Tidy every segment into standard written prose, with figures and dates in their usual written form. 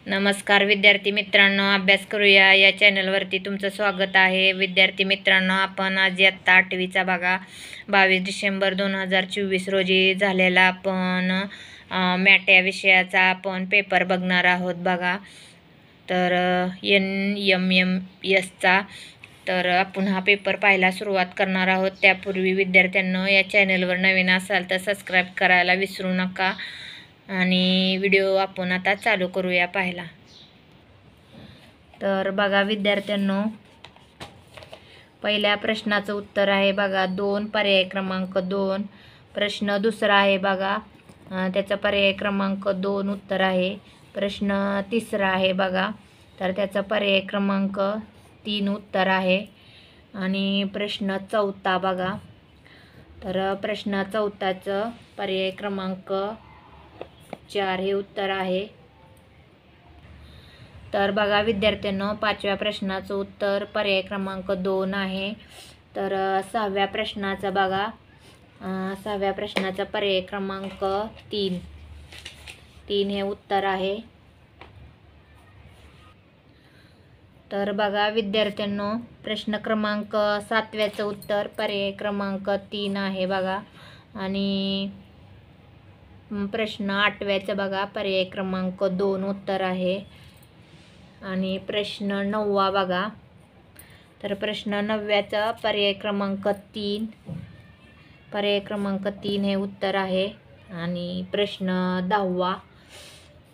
नमस्कार विद्यार्थी मित्रांनो, अभ्यास करूया या चॅनलवरती तुमचं स्वागत आहे. विद्यार्थी मित्रांनो, आपण आज इयत्ता 8वीचा बघा 22 डिसेंबर 2024 रोजी झालेला आपण मॅट या विषयाचा आपण पेपर बघणार आहोत बघा. तर NMMSचा तर आपण हा पेपर पाहायला सुरुवात करणार आहोत. त्यापूर्वी विद्यार्थ्यांनो, या चॅनलवर नवीन असाल तर सबस्क्राईब करायला विसरू नका आणि व्हिडिओ आपण आता चालू करूया पाहायला. तर बघा विद्यार्थ्यांनो, पहिल्या प्रश्नाचं उत्तर आहे बघा 2, पर्याय क्रमांक 2. प्रश्न दुसरा आहे बघा, त्याचा पर्याय क्रमांक 2 उत्तर आहे. प्रश्न तिसरा आहे बघा, तर त्याचा पर्याय क्रमांक 3 उत्तर आहे. आणि प्रश्न चौथा बघा, तर प्रश्न चौथाचं पर्याय क्रमांक 4 हे उत्तर आहे. तर बघा विद्यार्थ्यांनो, पाचव्या प्रश्नाचं उत्तर पर्याय क्रमांक 2 आहे. तर सहाव्या प्रश्नाचं बघा, सहाव्या प्रश्नाचा पर्याय क्रमांक 3 हे उत्तर आहे. तर बघा विद्यार्थ्यांनो, प्रश्न क्रमांक 7व्याचं उत्तर पर्याय क्रमांक 3 आहे बघा. आणि प्रश्न 8व्याचं बघा, पर्याय क्रमांक 2 उत्तर आहे. आणि प्रश्न 9वा बघा, तर प्रश्न 9व्याचा पर्याय क्रमांक 3 हे उत्तर आहे. आणि प्रश्न 10वा,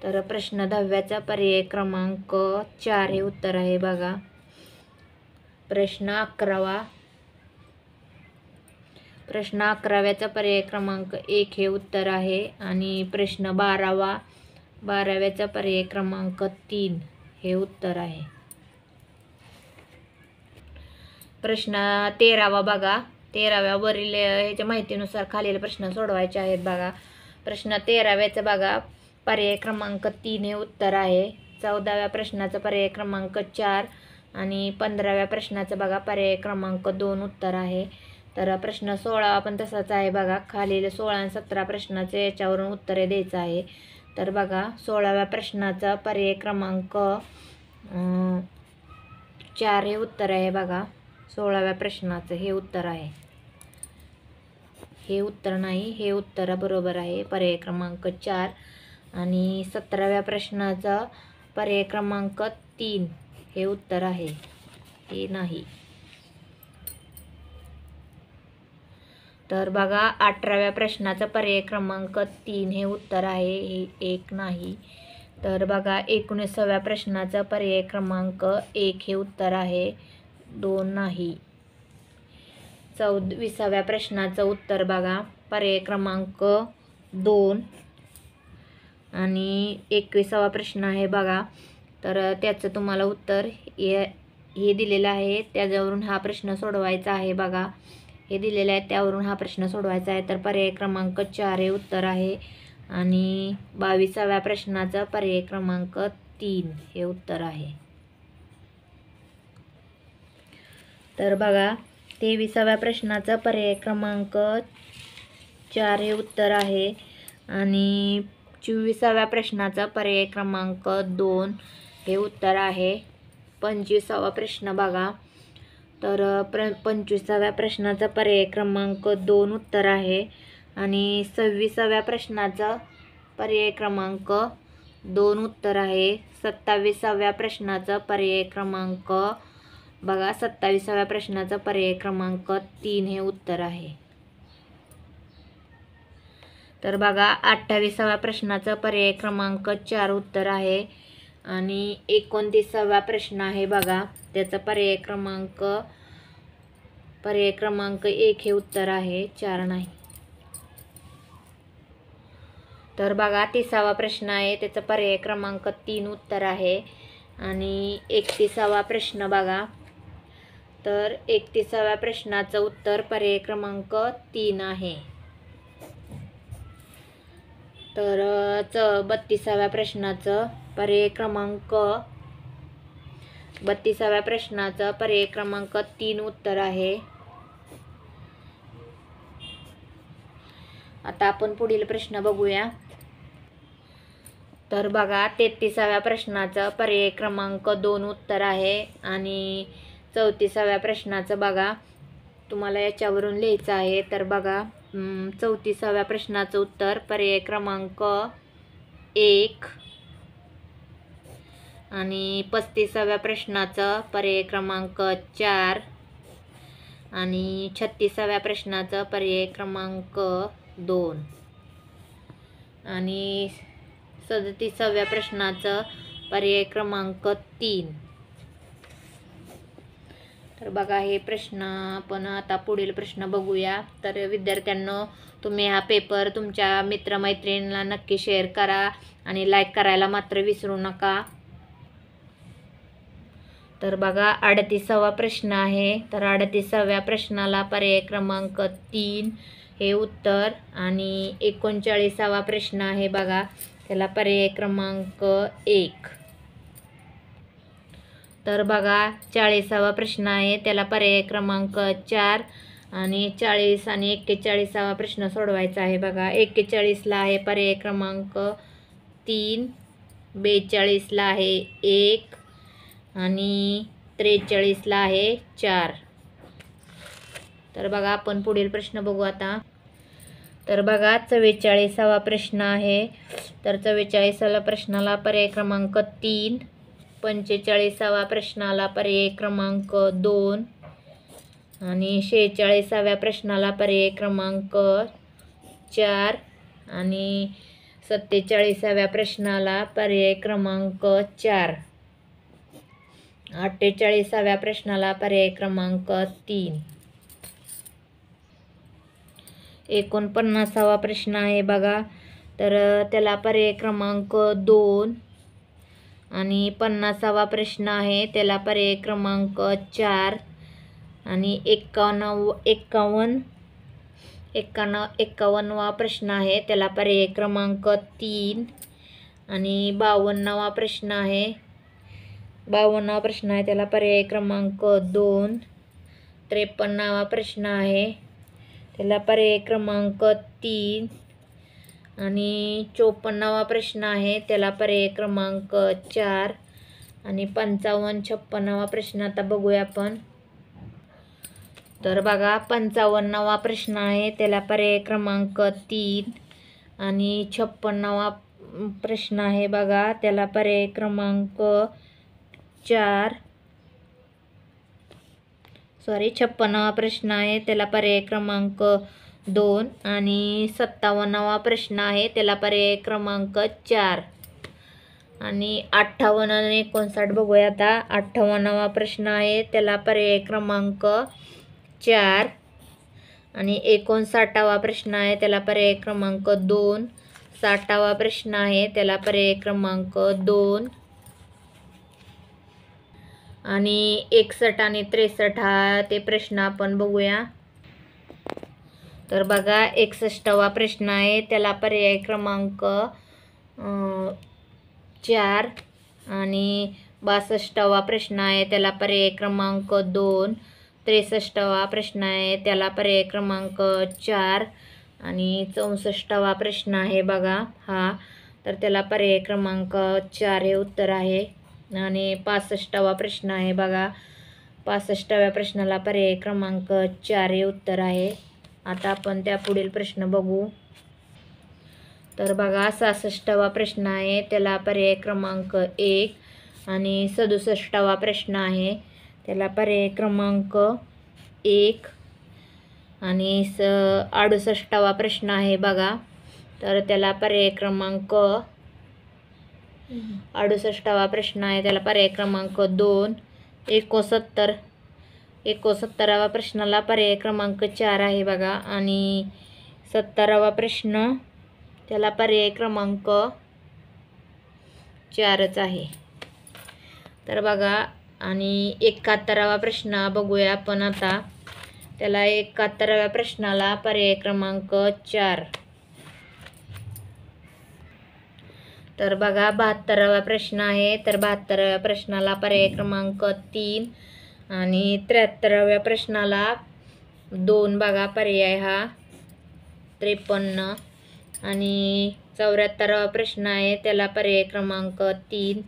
तर प्रश्न 10व्याचा पर्याय क्रमांक 4 हे उत्तर आहे बघा. प्रश्न 11व्याचा पर्याय क्रमांक 1 हे उत्तर आहे. आणि प्रश्न 12व्याचा पर्याय क्रमांक 3 हे उत्तर आहे. प्रश्न 13वा बघा, 13व्या वरील ह्याच्या माहितीनुसार खालील प्रश्न सोडवायचे आहेत बघा. प्रश्न 13व्याचं बघा, पर्याय क्रमांक 3 हे उत्तर आहे. 14व्या प्रश्नाचा पर्याय क्रमांक 4 आणि 15व्या प्रश्नाचं बघा पर्याय क्रमांक 2 उत्तर आहे. तर प्रश्न 16 पण तसाच आहे बघा. खालील 16 आणि 17 प्रश्नाचे याच्यावरून उत्तरे द्यायचं आहे. तर बघा 16व्या प्रश्नाचा पर्याय क्रमांक 4 हे उत्तर आहे बघा. 16व्या प्रश्नाचं हे उत्तर आहे. हे उत्तर नाही, हे उत्तर बरोबर आहे, पर्याय क्रमांक 4. आणि 17व्या प्रश्नाचा पर्याय क्रमांक 3 हे उत्तर आहे, हे नाही. तर बघा 18व्या प्रश्नाचा पर्याय क्रमांक 3 हे उत्तर आहे, हे 1 नाही. तर बघा 19व्या प्रश्नाचा पर्याय क्रमांक 1 हे उत्तर आहे, 2 नाही. 24व्या प्रश्नाचं उत्तर बघा, पर्याय क्रमांक 2. आणि 21वा प्रश्न आहे बघा, तर त्याचं तुम्हाला उत्तर हे दिलेलं आहे, त्याच्यावरून हा प्रश्न सोडवायचा आहे बघा. हे दिलेलं आहे त्यावरून हा प्रश्न सोडवायचा आहे. तर पर्याय क्रमांक 4 हे उत्तर आहे. आणि 22व्या प्रश्नाचा पर्याय क्रमांक 3 हे उत्तर आहे. तर बघा 23व्या प्रश्नाचा पर्याय क्रमांक 4 हे उत्तर आहे. आणि 24व्या प्रश्नाचा पर्याय क्रमांक 2 हे उत्तर आहे. 25वा प्रश्न बघा, तर 25व्या प्रश्नाचा पर्याय क्रमांक 2 उत्तर आहे. आणि 26व्या प्रश्नाचा पर्याय क्रमांक 2 उत्तर आहे. 27व्या प्रश्नाचा पर्याय क्रमांक बघा, 27व्या प्रश्नाचा पर्याय क्रमांक 3 हे उत्तर आहे. तर बघा 28व्या प्रश्नाचा पर्याय क्रमांक 4 उत्तर आहे. आणि 29वा प्रश्न आहे बघा, त्याचा पर्याय क्रमांक 1 हे उत्तर आहे, 4 नाही. तर बघा 30वा प्रश्न आहे, त्याचा पर्याय क्रमांक 3 उत्तर आहे. आणि 31वा प्रश्न बघा, तर 31व्या प्रश्नाचं उत्तर पर्याय क्रमांक 3 आहे. तर 32व्या प्रश्नाचं पर्याय क्रमांक 32व्या प्रश्नाचं पर्याय क्रमांक 3 उत्तर आहे. आता आपण पुढील प्रश्न बघूया. तर बघा 33व्या प्रश्नाचं पर्याय क्रमांक 2 उत्तर आहे आणि 34व्या प्रश्नाचं बघा तुम्हाला याच्यावरून लिहायचं आहे. तर बघा 34व्या प्रश्नाचं उत्तर पर्याय क्रमांक 1 आणि 35व्या प्रश्नाचं पर्याय क्रमांक 4 आणि 36व्या प्रश्नाचं पर्याय क्रमांक 2 आणि 37व्या प्रश्नाचं पर्याय क्रमांक 3. तर बघा हे प्रश्न आपण आता पुढील प्रश्न बघूया. तर विद्यार्थ्यांनो तुम्ही हा पेपर तुमच्या मित्रमैत्रिणींना नक्की शेअर करा आणि लाईक करायला मात्र विसरू नका. तर बघा 38वा प्रश्न आहे. तर 38व्या प्रश्नाला पर्याय क्रमांक 3 हे उत्तर आणि 39वा प्रश्न आहे बघा त्याला पर्याय क्रमांक 1. तर बघा 40वा प्रश्न आहे त्याला पर्याय क्रमांक 4 आणि 40 आणि 41वा प्रश्न सोडवायचा आहे बघा. 41ला आहे पर्याय क्रमांक 3, 42ला आहे 1 आणि 43ला आहे 4. तर बघा आपण पुढील प्रश्न बघू आता. तर बघा 44वा प्रश्न आहे. तर 44व्या प्रश्नाला पर्याय क्रमांक 3, 45वा प्रश्नाला पर्याय क्रमांक 2 आणि 46व्या प्रश्नाला पर्याय क्रमांक 4 आणि 47व्या प्रश्नाला पर्याय क्रमांक 4. 48व्या प्रश्नाला पर्याय क्रमांक 3. 49वा प्रश्न आहे बघा. तर त्याला पर्याय क्रमांक 2 आणि 50वा प्रश्न आहे त्याला पर्याय क्रमांक 4 आणि 51वा प्रश्न आहे त्याला पर्याय क्रमांक 3 आणि 52वा प्रश्न आहे त्याला पर्याय क्रमांक 2. 53वा प्रश्न आहे त्याला पर्याय क्रमांक 3 आणि 54वा प्रश्न आहे त्याला पर्याय क्रमांक 4 आणि 55, 56वा प्रश्न आता बघूया आपण. तर बघा 55वा प्रश्न आहे त्याला पर्याय क्रमांक 3 आणि 56वा प्रश्न आहे बघा त्याला पर्याय क्रमांक 56वा प्रश्न आहे त्याला पर्याय क्रमांक 2 आणि 57वा प्रश्न आहे त्याला पर्याय क्रमांक 4 आणि 58 आणि 59 बघूया आता. 58वा प्रश्न आहे त्याला पर्याय क्रमांक 4 आणि 59वा प्रश्न आहे त्याला पर्याय क्रमांक 2. 60वा प्रश्न आहे त्याला पर्याय क्रमांक 2 आणि 61 आणि 63 हा ते प्रश्न आपण बघूया. तर बघा 61वा प्रश्न आहे त्याला पर्याय क्रमांक 4 आणि 62वा प्रश्न आहे त्याला पर्याय क्रमांक 2. 63वा प्रश्न आहे त्याला पर्याय क्रमांक 4 आणि 64वा प्रश्न आहे बघा हा. तर त्याला पर्याय क्रमांक 4 हे उत्तर आहे आणि 65वा प्रश्न आहे बघा. 65व्या प्रश्नाला पर्याय क्रमांक 4 हे उत्तर आहे. आता आपण त्या पुढील प्रश्न बघू. तर बघा 66वा प्रश्न आहे त्याला पर्याय क्रमांक 1 आणि 67वा प्रश्न आहे त्याला पर्याय क्रमांक 1 आणि 68वा प्रश्न आहे बघा. तर त्याला पर्याय क्रमांक 68वा प्रश्न आहे त्याला पर्याय क्रमांक 2. 69वा प्रश्नाला पर्याय क्रमांक 4 आहे बघा आणि 70वा प्रश्न त्याला पर्याय क्रमांक 4च आहे. तर बघा आणि 71वा प्रश्न बघूया आपण आता. त्याला 71व्या प्रश्नाला पर्याय क्रमांक 4. तर बघा 72वा प्रश्न आहे. तर 72व्या प्रश्नाला पर्याय क्रमांक 3 आणि 73व्या प्रश्नाला 2 बघा पर्याय हा. 53 आणि 74वा प्रश्न आहे, त्याला पर्याय क्रमांक 3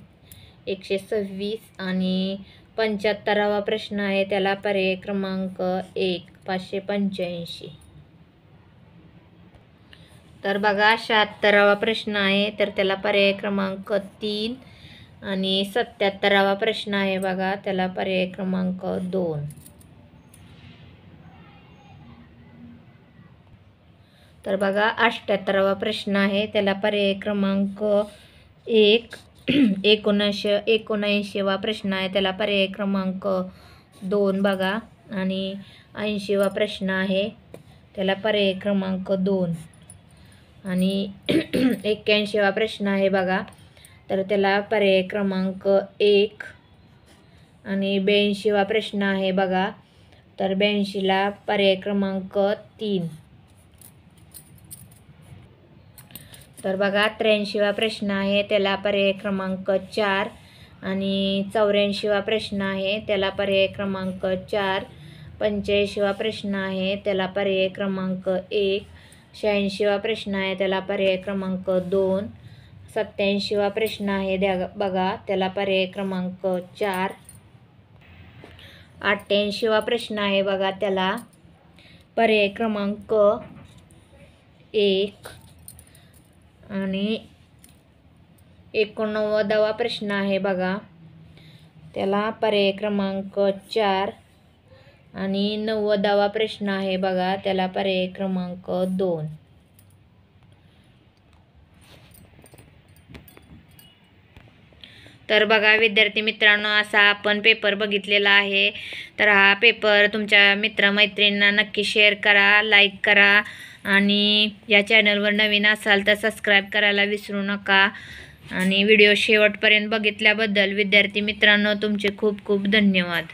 126 आणि 75वा प्रश्न आहे, त्याला पर्याय क्रमांक 1 585. तर बघा 76वा प्रश्न आहे, तर त्याला पर्याय क्रमांक 3 आणि 77वा प्रश्न आहे बघा, त्याला पर्याय क्रमांक 2. तर बघा 78वा प्रश्न आहे, त्याला पर्याय क्रमांक 1 79वा प्रश्न आहे, त्याला पर्याय क्रमांक 2 बघा, आणि 80वा प्रश्न आहे, त्याला पर्याय क्रमांक 2 आणि 81वा प्रश्न आहे बघा, तर त्याला पर्याय क्रमांक 1 आणि 82वा प्रश्न आहे बघा, तर 82ला पर्याय क्रमांक 3. तर बघा 83वा प्रश्न आहे, त्याला पर्याय क्रमांक 4 आणि 84वा प्रश्न आहे, त्याला पर्याय क्रमांक 4. 85वा प्रश्न आहे, त्याला पर्याय क्रमांक 1. 86वा प्रश्न आहे, त्याला पर्याय क्रमांक 2. 87वा प्रश्न आहे बघा, त्याला पर्याय क्रमांक 4. 88वा प्रश्न आहे बघा, त्याला पर्याय क्रमांक 1 आणि 89वा प्रश्न आहे बघा, त्याला पर्याय क्रमांक 4 आणि 90वा प्रश्न आहे बघा, त्याला पर्याय क्रमांक 2. तर बघा विद्यार्थी मित्रांनो, असा आपण पेपर बघितलेला आहे. तर हा पेपर तुमच्या मित्रमैत्रिणींना नक्की शेअर करा, लाईक करा, आणि या चॅनलवर नवीन असाल तर सबस्क्राईब करायला विसरू नका. आणि व्हिडिओ शेवटपर्यंत बघितल्याबद्दल विद्यार्थी मित्रांनो तुमचे खूप खूप धन्यवाद.